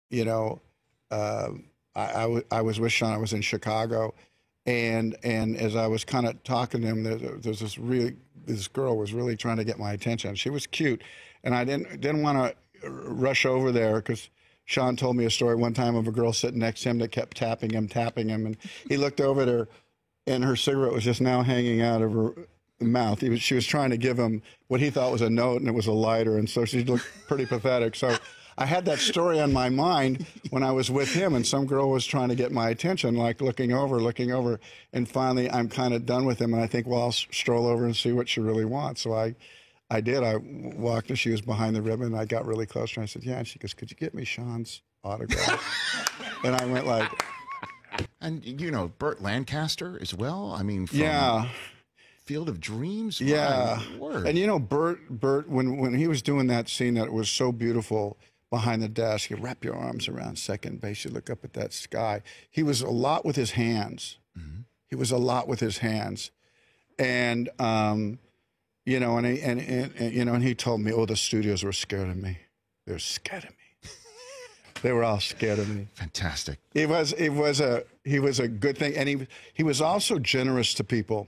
you know, I was with Sean. I was in Chicago, and as I was kind of talking to him, there's this girl was really trying to get my attention. She was cute, and I didn't want to rush over there because Sean told me a story one time of a girl sitting next to him that kept tapping him, and he looked over at her, and her cigarette was just now hanging out of her mouth. She was trying to give him what he thought was a note, and it was a lighter, and so she looked pretty pathetic. So I had that story on my mind when I was with him, and some girl was trying to get my attention, like looking over, and finally I'm kind of done with him, and I think, well, I'll stroll over and see what she really wants. So I did. I walked, and she was behind the ribbon, and I got really close to her. I said, yeah, and she goes, could you get me Sean's autograph? And I went like... And, you know, Burt Lancaster as well? I mean, from Field of Dreams? Yeah. My word. And, you know, Burt, when he was doing that scene that was so beautiful behind the desk, you wrap your arms around second base, you look up at that sky. He was a lot with his hands. Mm-hmm. He was a lot with his hands. And, you know, and he told me, oh, the studios were scared of me. They were scared of me. They were all scared of me. Fantastic. He was a good thing, and he was also generous to people.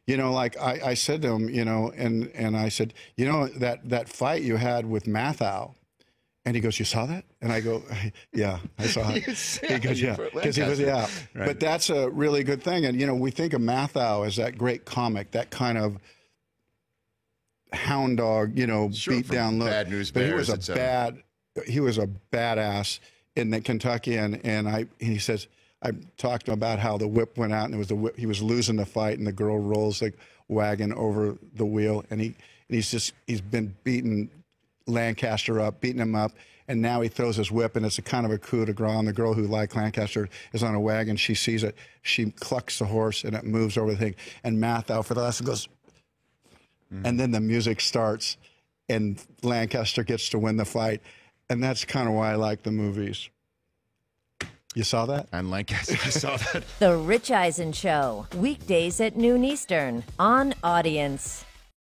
You know, like I said to him, you know, and I said, you know, that fight you had with Mathau, and he goes, you saw that? And I go, yeah, I saw it. He goes, yeah, because he goes, yeah. Right. But that's a really good thing, and you know, we think of Mathau as that great comic, that kind of hound dog, you know, beat down look. Bad News But Bears, he was a badass in the Kentucky, and he says, I talked to him about how the whip went out, and it was he was losing the fight, and the girl rolls the wagon over the wheel, and he's been beating Lancaster up, beating him up, and now he throws his whip, and it's a kind of a coup de grace. And the girl who liked Lancaster is on a wagon. She sees it. She clucks the horse, and it moves over the thing. And Mathau for the last one goes, and then the music starts, and Lancaster gets to win the fight. And that's kind of why I like the movies. You saw that? And Lancaster, I saw that. The Rich Eisen Show, weekdays at noon Eastern on Audience.